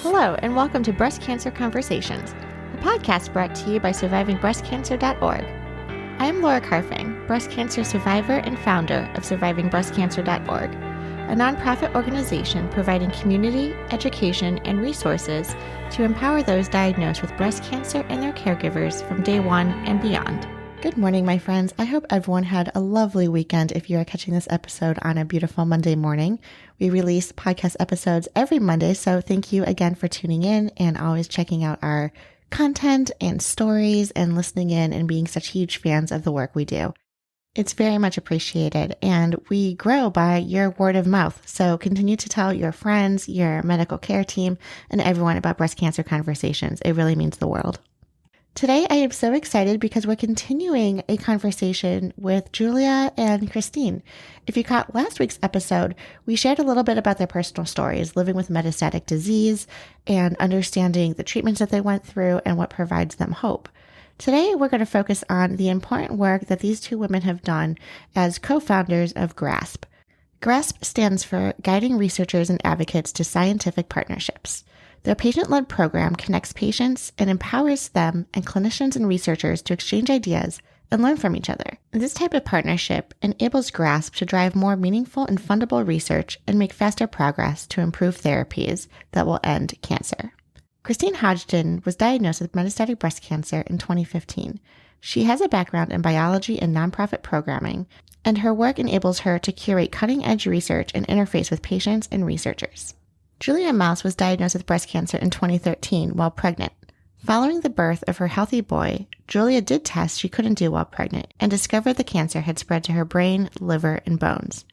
Hello, and welcome to Breast Cancer Conversations, a podcast brought to you by survivingbreastcancer.org. I am Laura Carfing, breast cancer survivor and founder of survivingbreastcancer.org, a nonprofit organization providing community, education, and resources to empower those diagnosed with breast cancer and their caregivers from day one and beyond. Good morning, my friends. I hope everyone had a lovely weekend if you are catching this episode on a beautiful Monday morning. We release podcast episodes every Monday, so thank you again for tuning in and always checking out our content and stories and listening in and being such huge fans of the work we do. It's very much appreciated, and we grow by your word of mouth. So continue to tell your friends, your medical care team, and everyone about breast cancer conversations. It really means the world. Today, I am so excited because we're continuing a conversation with Julia and Christine. If you caught last week's episode, we shared a little bit about their personal stories, living with metastatic disease and understanding the treatments that they went through and what provides them hope. Today, we're going to focus on the important work that these two women have done as co-founders of GRASP. GRASP stands for Guiding Researchers and Advocates to Scientific Partnerships. Their patient-led program connects patients and empowers them and clinicians and researchers to exchange ideas and learn from each other. And this type of partnership enables GRASP to drive more meaningful and fundable research and make faster progress to improve therapies that will end cancer. Christine Hodgon was diagnosed with metastatic breast cancer in 2015. She has a background in biology and nonprofit programming, and her work enables her to curate cutting-edge research and interface with patients and researchers. Julia Maués was diagnosed with breast cancer in 2013 while pregnant. Following the birth of her healthy boy, Julia did tests she couldn't do while pregnant and discovered the cancer had spread to her brain, liver, and bones.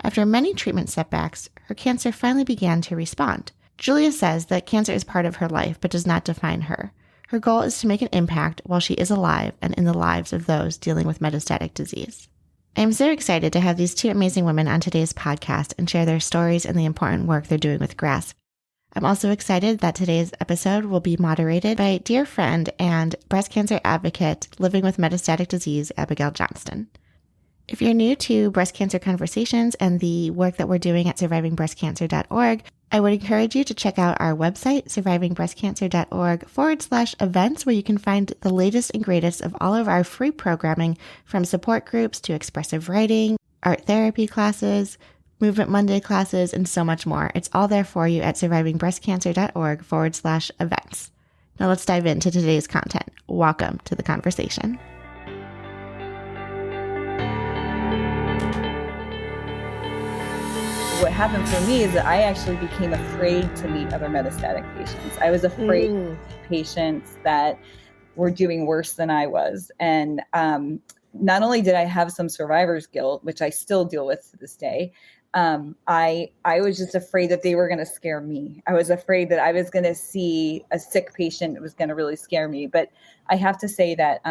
After many treatment setbacks, her cancer finally began to respond. Julia says that cancer is part of her life but does not define her. Her goal is to make an impact while she is alive and in the lives of those dealing with metastatic disease. I am so excited to have these two amazing women on today's podcast and share their stories and the important work they're doing with GRASP. I'm also excited that today's episode will be moderated by dear friend and breast cancer advocate living with metastatic disease, Abigail Johnston. If you're new to Breast Cancer Conversations and the work that we're doing at survivingbreastcancer.org, I would encourage you to check out our website, survivingbreastcancer.org/events, where you can find the latest and greatest of all of our free programming, from support groups to expressive writing, art therapy classes, Movement Monday classes, and so much more. It's all there for you at survivingbreastcancer.org/events. Now let's dive into today's content. Welcome to the conversation. What happened for me is that I actually became afraid to meet other metastatic patients. I was afraid of patients that were doing worse than I was. And not only did I have some survivor's guilt, which I still deal with to this day, I was just afraid that they were going to scare me. I was afraid that I was going to see a sick patient that was going to really scare me. But I have to say that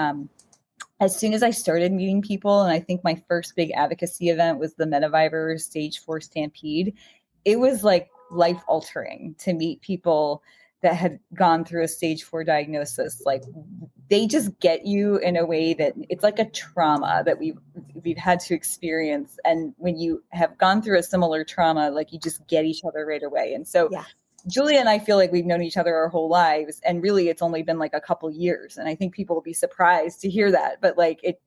as soon as I started meeting people, and I think my first big advocacy event was the Metavivor Stage 4 Stampede, it was like life altering to meet people that had gone through a stage 4 diagnosis. Like, they just get you in a way that it's like a trauma that we've had to experience. And when you have gone through a similar trauma, like, you just get each other right away. And so yeah. Julia and I feel like we've known each other our whole lives, and really it's only been like a couple years. And I think people will be surprised to hear that, but like it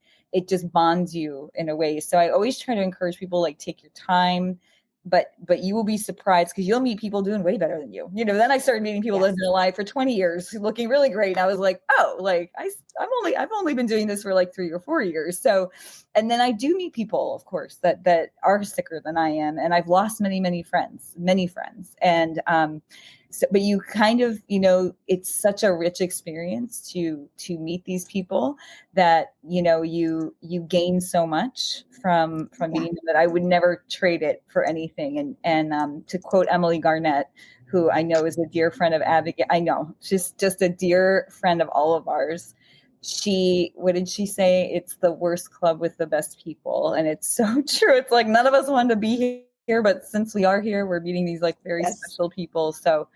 just bonds you in a way. So I always try to encourage people, like, take your time, but you will be surprised because you'll meet people doing way better than you. You know, then I started meeting people that have been alive for 20 years looking really great. And I was like, oh, like I've only been doing this for like 3 or 4 years. So, and then I do meet people, of course, that are sicker than I am. And I've lost many friends. And, so, but you kind of, you know, it's such a rich experience to meet these people that, you know, you gain so much from meeting them that I would never trade it for anything. And to quote Emily Garnett, who I know is a dear friend of Abigail, I know she's just a dear friend of all of ours. What did she say? It's the worst club with the best people. And it's so true. It's like, none of us wanted to be here, but since we are here, we're meeting these like very special people. So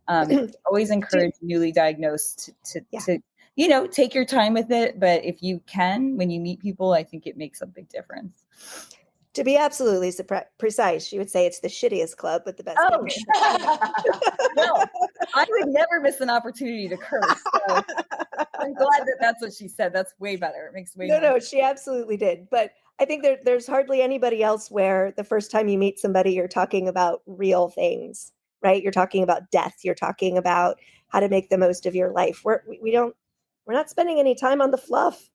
always encourage newly diagnosed to you know, take your time with it. But if you can, when you meet people, I think it makes a big difference. To be absolutely precise, she would say it's the shittiest club with the best Oh, members. no, I would never miss an opportunity to curse. So I'm glad that that's what she said. That's way better. It makes way more No, she absolutely did. But I think there's hardly anybody else where the first time you meet somebody, you're talking about real things, right? You're talking about death. You're talking about how to make the most of your life. We're not spending any time on the fluff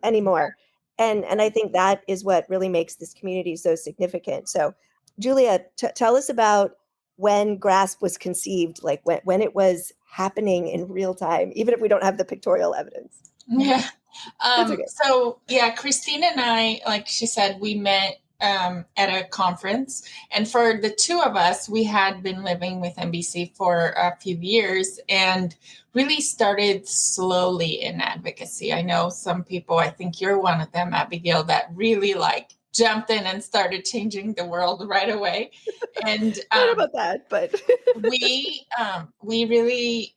anymore. And I think that is what really makes this community so significant. So, Julia, tell us about when GRASP was conceived, like when it was happening in real time, even if we don't have the pictorial evidence. Yeah. Okay. So yeah, Christine and I, like she said, we met at a conference, and for the two of us, we had been living with MBC for a few years and really started slowly in advocacy. I know some people, I think you're one of them, Abigail, that really jumped in and started changing the world right away. And not about that, but we really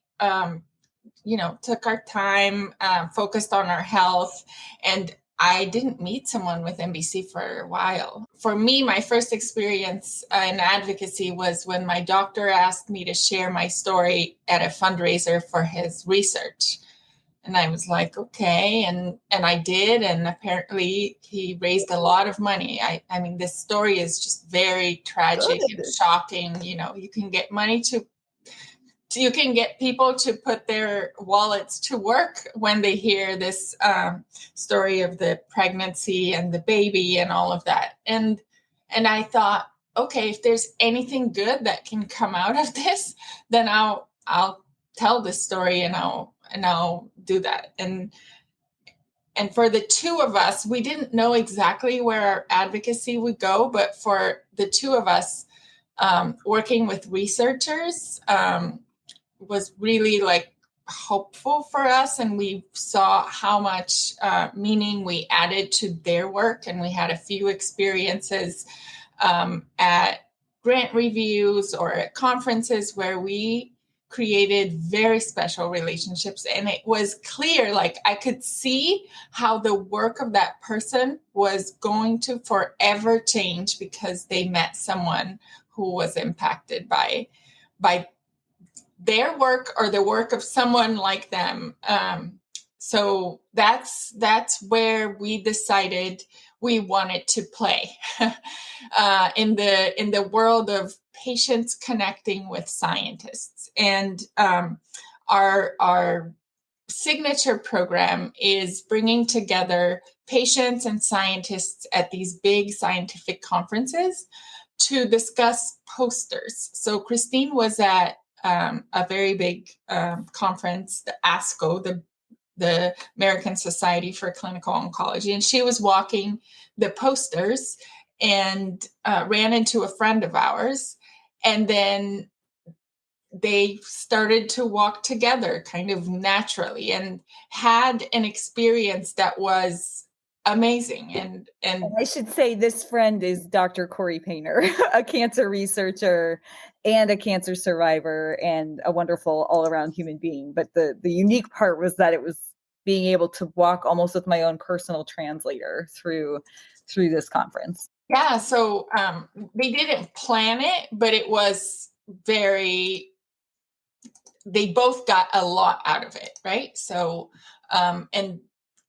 took our time, focused on our health. And I didn't meet someone with MBC for a while. For me, my first experience in advocacy was when my doctor asked me to share my story at a fundraiser for his research. And I was like, okay. And I did. And apparently he raised a lot of money. I mean, this story is just very tragic and shocking. You can get money you can get people to put their wallets to work when they hear this story of the pregnancy and the baby and all of that. And I thought, okay, if there's anything good that can come out of this, then I'll tell this story and I'll do that. And for the two of us, we didn't know exactly where our advocacy would go, but for the two of us, working with researchers, was really hopeful for us, and we saw how much meaning we added to their work. And we had a few experiences at grant reviews or at conferences where we created very special relationships, and it was clear, I could see how the work of that person was going to forever change because they met someone who was impacted by their work or the work of someone like them. So that's where we decided we wanted to play in the world of patients connecting with scientists. And our signature program is bringing together patients and scientists at these big scientific conferences to discuss posters. So Christine was at a very big conference, the ASCO, the American Society for Clinical Oncology, and she was walking the posters and ran into a friend of ours, and then they started to walk together kind of naturally and had an experience that was amazing. And I should say this friend is Dr. Corey Painter, a cancer researcher and a cancer survivor and a wonderful all-around human being. But the unique part was that it was being able to walk almost with my own personal translator through this conference. Yeah, so they didn't plan it, but it was they both got a lot out of it, right? So, and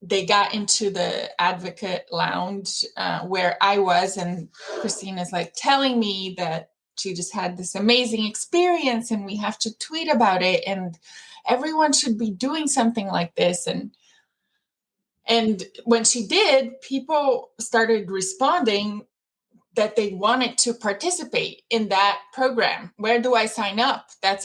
they got into the advocate lounge where I was, and Christina's telling me that she just had this amazing experience and we have to tweet about it and everyone should be doing something like this. And when she did, people started responding that they wanted to participate in that program. Where do I sign up? That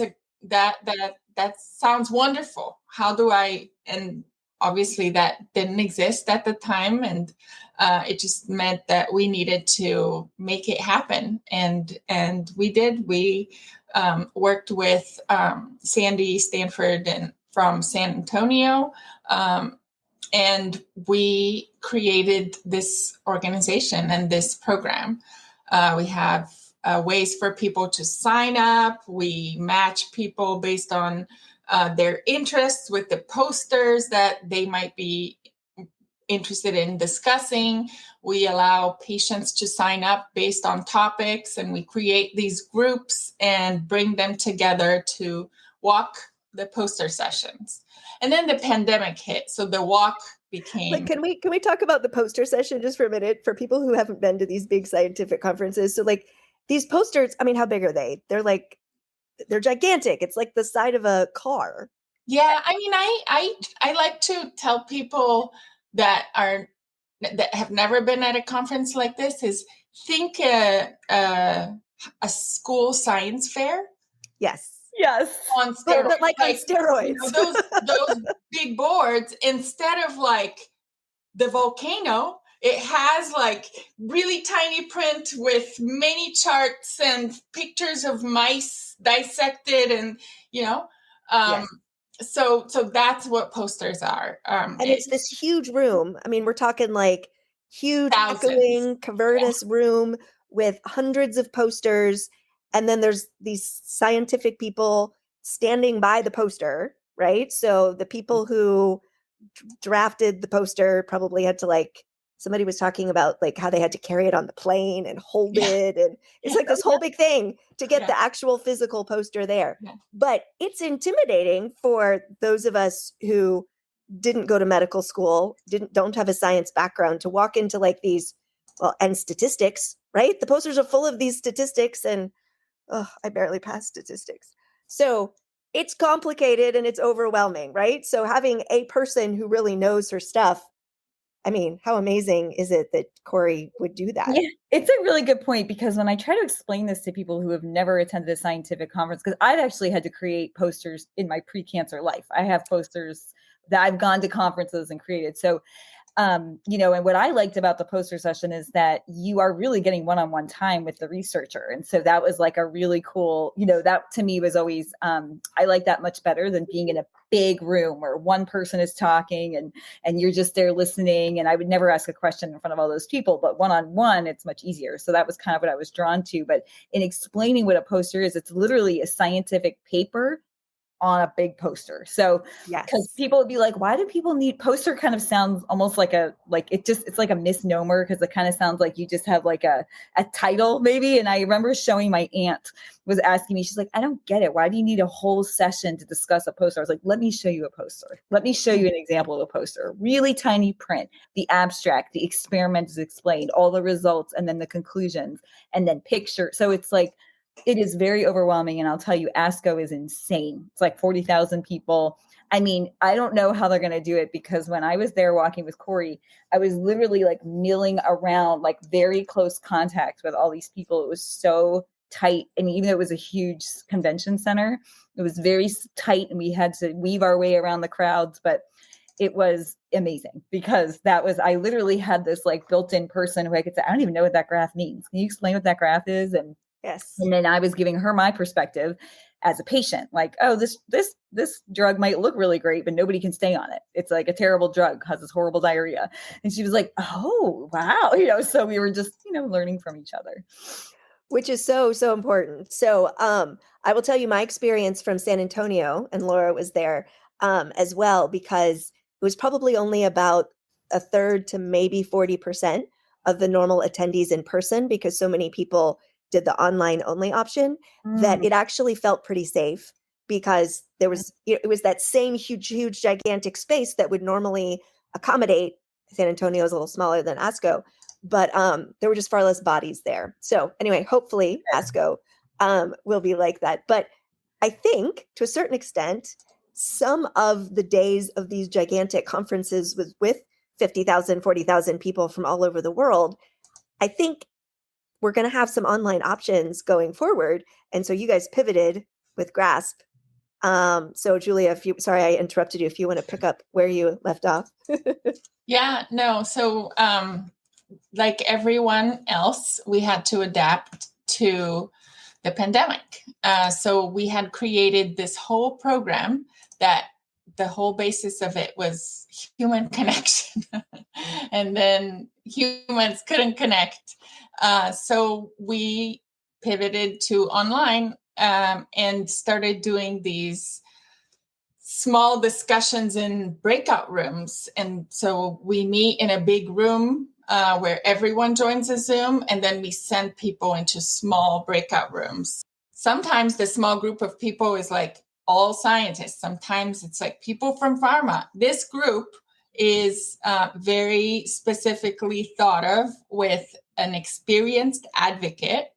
sounds wonderful. How do I? And obviously that didn't exist at the time. And it just meant that we needed to make it happen. And we did. We worked with Sandy Stanford from San Antonio. And we created this organization and this program. We have ways for people to sign up. We match people based on their interests with the posters that they might be interested in discussing. We allow patients to sign up based on topics, and we create these groups and bring them together to walk the poster sessions. And then the pandemic hit, so the walk became. Like, can we talk about the poster session just for a minute for people who haven't been to these big scientific conferences? So like these posters, I mean, how big are they? They're gigantic. It's like the side of a car. Yeah, I mean, I like to tell people that have never been at a conference like this is think a school science fair. Yes. On steroids. But like on steroids. You know, those big boards, instead of like the volcano, it has like really tiny print with many charts and pictures of mice dissected, and yes. So that's what posters are. And it's this huge room. I mean, we're talking like huge echoing cavernous room with hundreds of posters. And then there's these scientific people standing by the poster, right? So the people who drafted the poster probably had to somebody was talking about like how they had to carry it on the plane and hold it. And it's like this whole big thing to get the actual physical poster there. Yeah. But it's intimidating for those of us who didn't go to medical school, don't have a science background, to walk into like these, and statistics, right? The posters are full of these statistics, and I barely passed statistics. So it's complicated and it's overwhelming, right? So having a person who really knows her stuff, I mean, how amazing is it that Corey would do that? Yeah, it's a really good point, because when I try to explain this to people who have never attended a scientific conference, because I've actually had to create posters in my pre-cancer life. I have posters that I've gone to conferences and created. So, and what I liked about the poster session is that you are really getting one-on-one time with the researcher. And so that was like a really cool, that to me was always, I like that much better than being in a big room where one person is talking and you're just there listening. And I would never ask a question in front of all those people, but one-on-one, it's much easier. So that was kind of what I was drawn to. But in explaining what a poster is, it's literally a scientific paper on a big poster. So, because people would be like, why do people need poster? Kind of sounds almost like it's like a misnomer, because it kind of sounds like you just have like a title maybe. And I remember showing my aunt was asking me, she's like, I don't get it. Why do you need a whole session to discuss a poster? I was like, let me show you a poster. Let me show you an example of a poster. Really tiny print, the abstract, the experiment is explained, all the results, and then the conclusions, and then picture. So it's like, it is very overwhelming. And I'll tell you, ASCO is insane. It's like 40,000 people. I mean, I don't know how they're going to do it, because when I was there walking with Corey, I was literally like milling around, like very close contact with all these people. It was so tight. And even though it was a huge convention center, it was very tight, and we had to weave our way around the crowds. But it was amazing, because I literally had this like built-in person who I could say, I don't even know what that graph means. Can you explain what that graph is? And yes. And then I was giving her my perspective as a patient, like, oh, this drug might look really great, but nobody can stay on it. It's like a terrible drug, causes horrible diarrhea. And she was like, oh, wow. So we were just, learning from each other. Which is so, so important. So I will tell you my experience from San Antonio, and Laura was there as well, because it was probably only about a third to maybe 40% of the normal attendees in person, because so many people did the online only option, that it actually felt pretty safe, because it was that same huge, gigantic space that would normally accommodate. San Antonio is a little smaller than ASCO, but there were just far less bodies there. So anyway, hopefully ASCO will be like that. But I think to a certain extent, some of the days of these gigantic conferences with 50,000, 40,000 people from all over the world, I think we're going to have some online options going forward. And so you guys pivoted with GRASP. So Julia, sorry, I interrupted you. If you want to pick up where you left off. Yeah, no. So like everyone else, we had to adapt to the pandemic. So we had created this whole program that the whole basis of it was human connection. And then humans couldn't connect. So we pivoted to online and started doing these small discussions in breakout rooms. And so we meet in a big room where everyone joins a Zoom, and then we send people into small breakout rooms. Sometimes the small group of people is like all scientists. Sometimes it's like people from pharma. This group is very specifically thought of with an experienced advocate.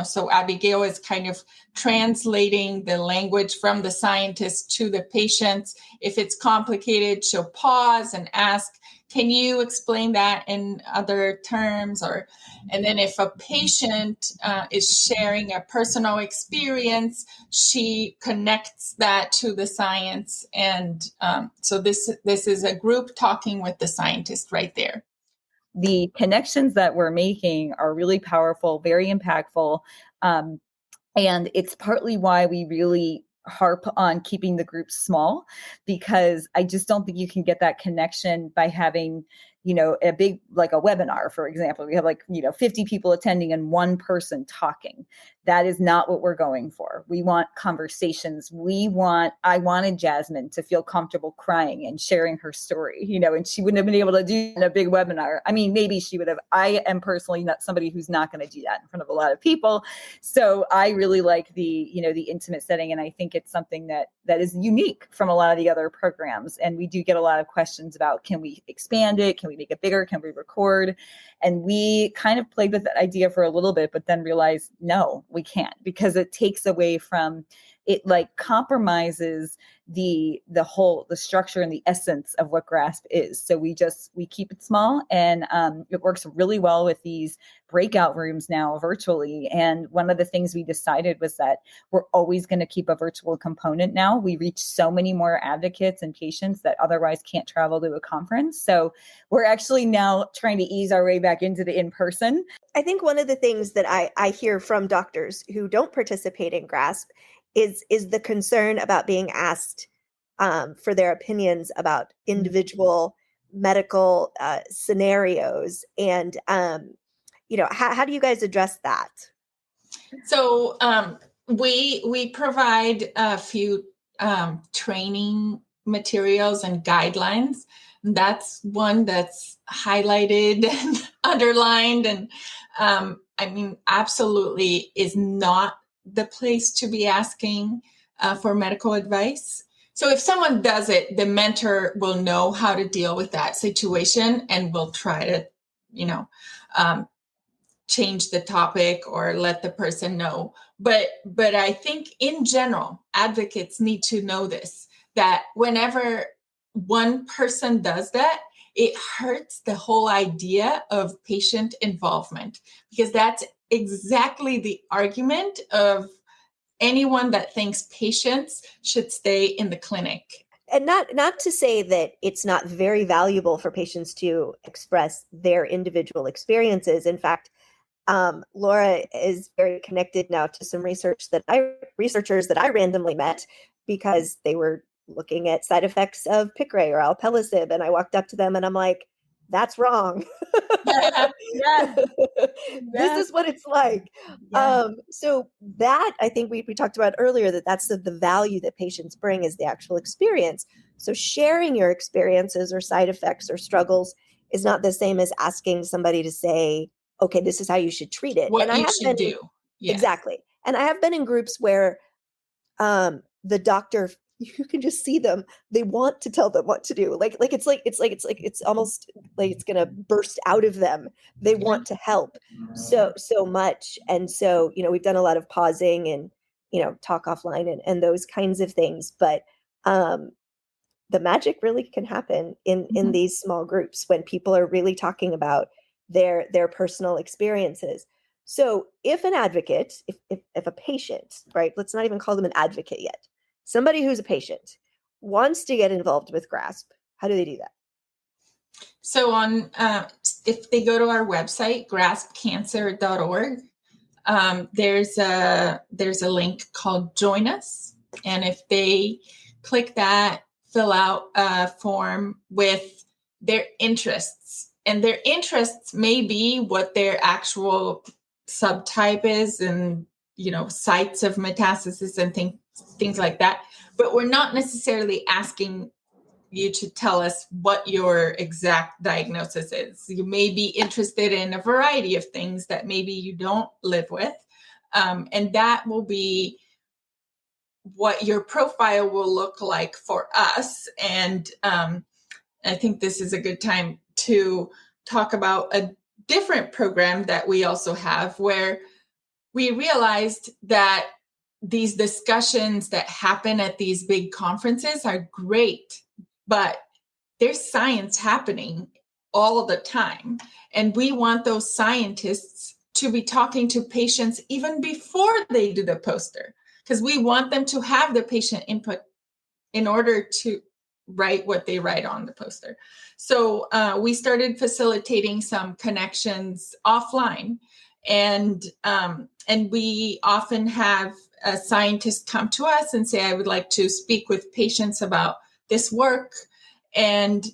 So Abigail is kind of translating the language from the scientist to the patients. If it's complicated, she'll pause and ask, can you explain that in other terms? And then if a patient is sharing a personal experience, she connects that to the science. And so this is a group talking with the scientist right there. The connections that we're making are really powerful, very impactful. And it's partly why we really harp on keeping the groups small, because I just don't think you can get that connection by having, a big, like a webinar, for example. We have 50 people attending and one person talking. That is not what we're going for. We want conversations. I wanted Jasmine to feel comfortable crying and sharing her story, and she wouldn't have been able to do in a big webinar. I mean, maybe she would have. I am personally not somebody who's not going to do that in front of a lot of people. So I really like the intimate setting. And I think it's something that is unique from a lot of the other programs. And we do get a lot of questions about, can we expand it? Can we make it bigger? Can we record? And we kind of played with that idea for a little bit, but then realized, no, we can't, because it takes away from it, compromises the structure and the essence of what GRASP is. So we keep it small, and it works really well with these breakout rooms now virtually. And one of the things we decided was that we're always going to keep a virtual component now. We reach so many more advocates and patients that otherwise can't travel to a conference. So we're actually now trying to ease our way back into the in-person. I think one of the things that I hear from doctors who don't participate in GRASP is the concern about being asked for their opinions about individual medical scenarios. And, how do you guys address that? So we provide a few training materials and guidelines. That's one that's highlighted and underlined. And absolutely is not the place to be asking for medical advice. So if someone does it, the mentor will know how to deal with that situation and will try to, change the topic or let the person know. But I think in general, advocates need to know this, that whenever one person does that, it hurts the whole idea of patient involvement, because that's exactly the argument of anyone that thinks patients should stay in the clinic. And not to say that it's not very valuable for patients to express their individual experiences. In fact, Laura is very connected now to some researchers that I randomly met because they were looking at side effects of Piqray or alpelisib, and I walked up to them and I'm like, "That's wrong. Yeah. This is what it's like." Yeah. So that, I think we talked about earlier, that's the value that patients bring is the actual experience. So sharing your experiences or side effects or struggles is not the same as asking somebody to say, okay, this is how you should treat it. What you should do. Yes. Exactly. And I have been in groups where the doctor, you can just see them. They want to tell them what to do. It's almost like it's going to burst out of them. They want to help so much. And so, we've done a lot of pausing and, talk offline and those kinds of things. But the magic really can happen in these small groups when people are really talking about their personal experiences. So if an advocate, if a patient, right, let's not even call them an advocate yet, somebody who's a patient wants to get involved with GRASP, how do they do that? So if they go to our website, graspcancer.org, there's a link called Join Us. And if they click that, fill out a form with their interests, and their interests may be what their actual subtype is and, sites of metastasis and things like that. But we're not necessarily asking you to tell us what your exact diagnosis is. You may be interested in a variety of things that maybe you don't live with. And that will be what your profile will look like for us. And I think this is a good time to talk about a different program that we also have, where we realized that these discussions that happen at these big conferences are great, but there's science happening all the time. And we want those scientists to be talking to patients even before they do the poster, because we want them to have the patient input in order to write what they write on the poster. So we started facilitating some connections offline. And we often have a scientist come to us and say, I would like to speak with patients about this work. And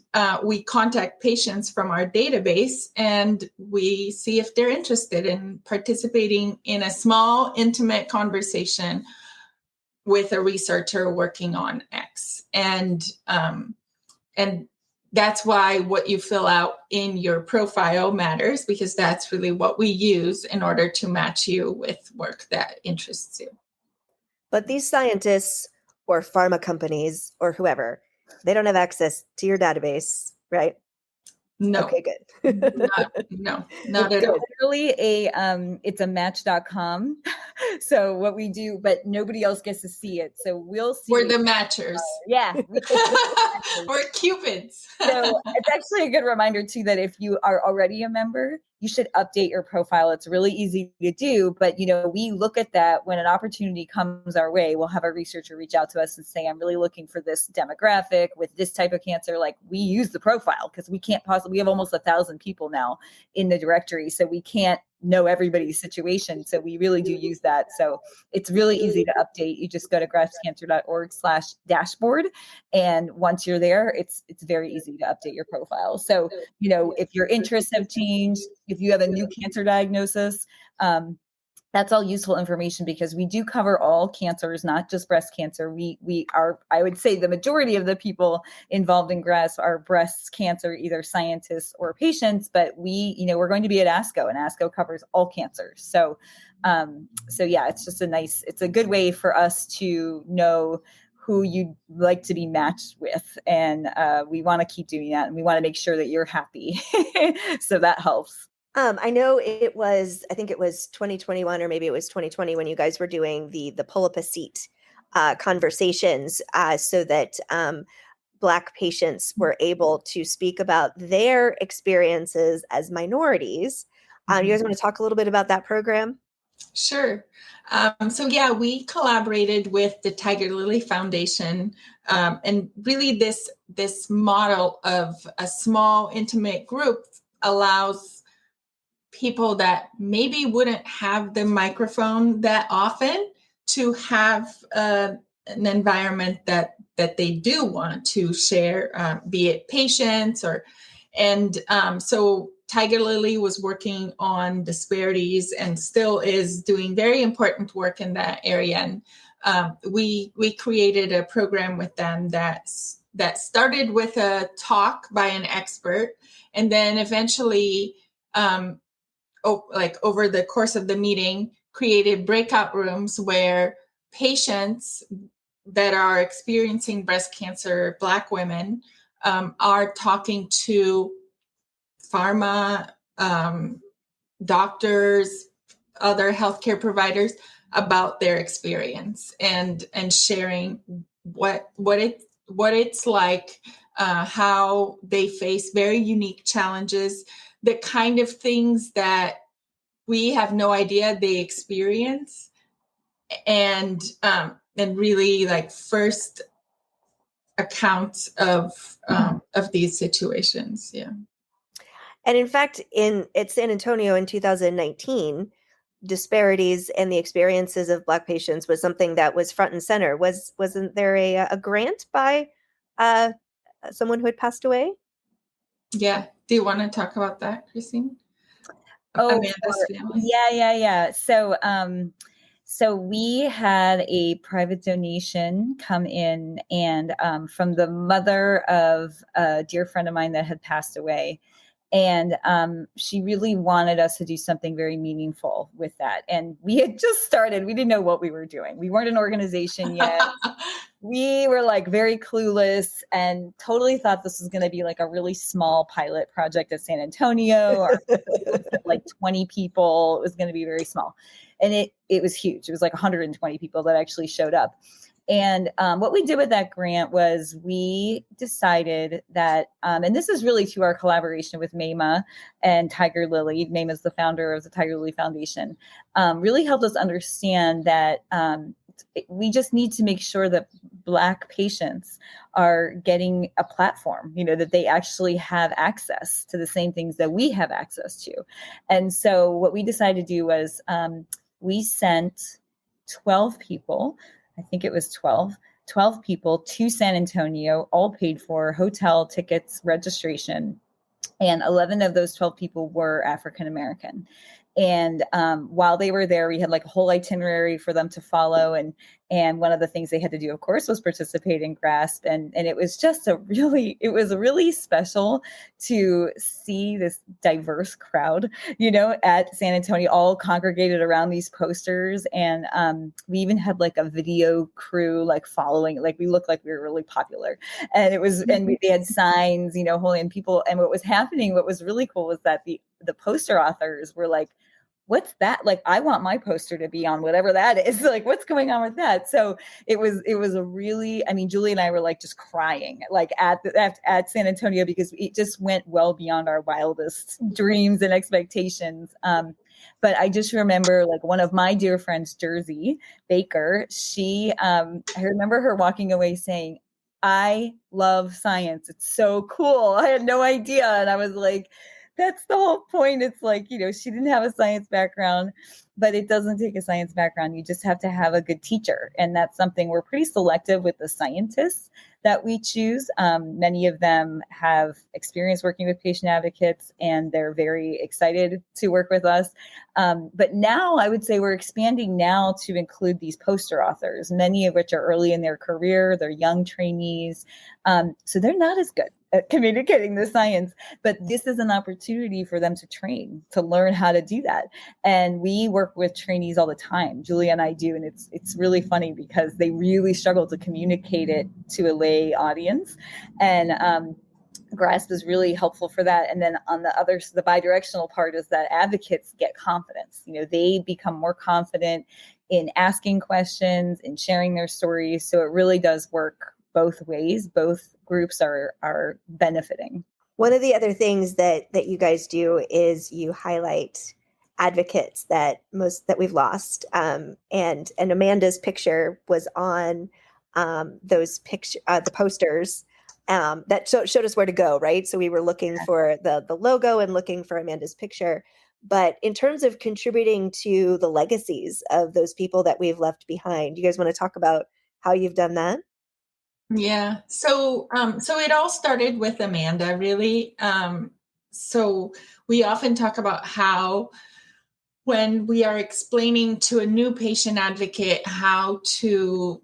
we contact patients from our database, and we see if they're interested in participating in a small, intimate conversation with a researcher working on X. And that's why what you fill out in your profile matters, because that's really what we use in order to match you with work that interests you. But these scientists or pharma companies or whoever, they don't have access to your database, right? No. Okay, good. Not at all. Literally it's a match.com. So what we do, but nobody else gets to see it. So we'll see. We're the matchers. Yeah. We're Cupids. So it's actually a good reminder too, that if you are already a member, you should update your profile. It's really easy to do, but we look at that when an opportunity comes our way. We'll have a researcher reach out to us and say, I'm really looking for this demographic with this type of cancer. Like, we use the profile because we can't possibly, we have almost 1,000 people now in the directory. So we can't know everybody's situation. So we really do use that. So it's really easy to update. You just go to grapscancer.org/dashboard. And once you're there, it's very easy to update your profile. So, if your interests have changed, if you have a new cancer diagnosis, that's all useful information, because we do cover all cancers, not just breast cancer. We are, I would say, the majority of the people involved in GRAPS are breast cancer, either scientists or patients, but we're going to be at ASCO, and ASCO covers all cancers. So yeah, it's just it's a good way for us to know who you'd like to be matched with. And we want to keep doing that, and we want to make sure that you're happy. So that helps. I know I think it was 2021 or maybe it was 2020 when you guys were doing the pull up a seat conversations so that Black patients were able to speak about their experiences as minorities. You guys want to talk a little bit about that program? Sure. So yeah, we collaborated with the Tiger Lily Foundation, and really this model of a small, intimate group allows people that maybe wouldn't have the microphone that often to have an environment that they do want to share, be it patients so Tiger Lily was working on disparities and still is doing very important work in that area. And we created a program with them that started with a talk by an expert, and then eventually over the course of the meeting, created breakout rooms where patients that are experiencing breast cancer, Black women, are talking to pharma, doctors, other healthcare providers about their experience and sharing what it's like, how they face very unique challenges, the kind of things that we have no idea they experience, and really first accounts of these situations. Yeah. And in fact, at San Antonio in 2019, disparities and the experiences of Black patients was something that was front and center. Wasn't there a grant by someone who had passed away? Yeah. Do you want to talk about that, Christine? Oh, Amanda's family? Yeah. So we had a private donation come in, and from the mother of a dear friend of mine that had passed away. And she really wanted us to do something very meaningful with that. And we had just started. We didn't know what we were doing. We weren't an organization yet. We were like very clueless and totally thought this was going to be like a really small pilot project at San Antonio, or like 20 people. It was going to be very small. And it was huge. It was like 120 people that actually showed up. And what we did with that grant was we decided that, and this is really to our collaboration with Mayma and Tiger Lily. Mayma is the founder of the Tiger Lily Foundation, really helped us understand that we just need to make sure that Black patients are getting a platform, that they actually have access to the same things that we have access to. And so what we decided to do was we sent 12 people, I think it was 12 people to San Antonio, all paid for, hotel, tickets, registration. And 11 of those 12 people were African American. And while they were there, we had like a whole itinerary for them to follow. And one of the things they had to do, of course, was participate in GRASP. And it was just it was really special to see this diverse crowd, at San Antonio, all congregated around these posters. And we even had like a video crew, like following, like we looked like we were really popular. And they had signs, holding people. And what was really cool was that the poster authors were like, what's that? Like, I want my poster to be on whatever that is. Like, what's going on with that? So it was a really, Julie and I were like just crying, like at San Antonio, because it just went well beyond our wildest dreams and expectations. But I just remember like one of my dear friends, Jersey Baker, I remember her walking away saying, I love science. It's so cool. I had no idea. And I was like, that's the whole point. It's like, she didn't have a science background, but it doesn't take a science background. You just have to have a good teacher. And that's something we're pretty selective with the scientists that we choose. Many of them have experience working with patient advocates, and they're very excited to work with us. But now I would say we're expanding now to include these poster authors, many of which are early in their career. They're young trainees. So they're not as good at communicating the science, but this is an opportunity for them to train, to learn how to do that. And we work with trainees all the time. Julia and I do. And it's really funny because they really struggle to communicate it to a lay audience. And GRASP is really helpful for that. And then on the bidirectional part is that advocates get confidence. They become more confident in asking questions, in sharing their stories. So it really does work both ways. Both groups are benefiting. One of the other things that you guys do is you highlight advocates that we've lost. And Amanda's picture was on the posters that showed us where to go, right? So we were looking for the logo and looking for Amanda's picture. But in terms of contributing to the legacies of those people that we've left behind, you guys want to talk about how you've done that? Yeah. So it all started with Amanda, really. So we often talk about how when we are explaining to a new patient advocate how to,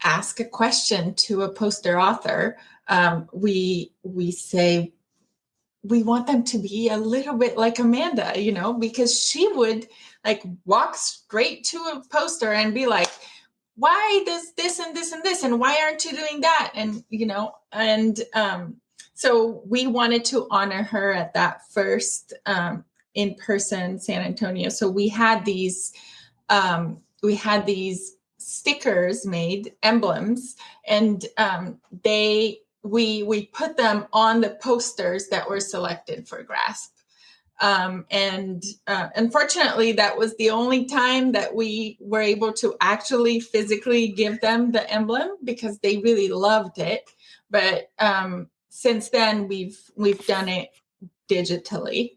ask a question to a poster author, we say we want them to be a little bit like Amanda, because she would like walk straight to a poster and be like, why does this and this and this, and why aren't you doing that? And, so we wanted to honor her at that first in-person San Antonio. So we had these stickers made, emblems, and we put them on the posters that were selected for GRASP. And unfortunately, that was the only time that we were able to actually physically give them the emblem because they really loved it. But since then, we've done it digitally.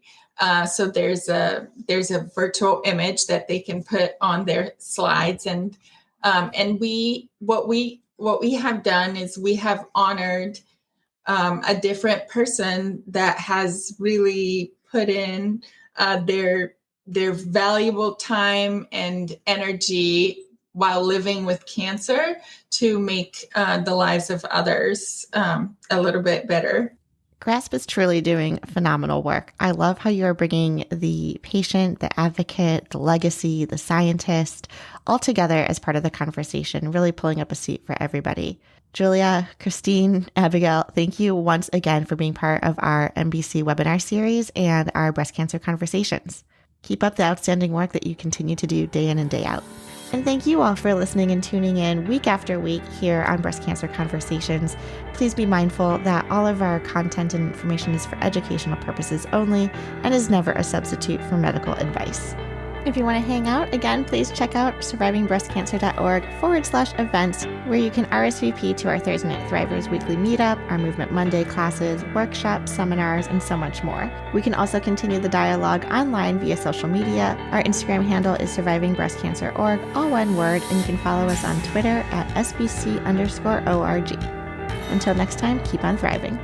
So there's a virtual image that they can put on their slides, and what we have done is we have honored a different person that has really put in their their valuable time and energy while living with cancer to make the lives of others a little bit better. GRASP is truly doing phenomenal work. I love how you are bringing the patient, the advocate, the legacy, the scientist all together as part of the conversation, really pulling up a seat for everybody. Julia, Christine, Abigail, thank you once again for being part of our NBC webinar series and our breast cancer conversations. Keep up the outstanding work that you continue to do day in and day out. And thank you all for listening and tuning in week after week here on Breast Cancer Conversations. Please be mindful that all of our content and information is for educational purposes only and is never a substitute for medical advice. If you want to hang out, again, please check out survivingbreastcancer.org/events, where you can RSVP to our Thursday Night Thrivers weekly meetup, our Movement Monday classes, workshops, seminars, and so much more. We can also continue the dialogue online via social media. Our Instagram handle is survivingbreastcancer.org, all one word, and you can follow us on Twitter at SBC_ORG. Until next time, keep on thriving.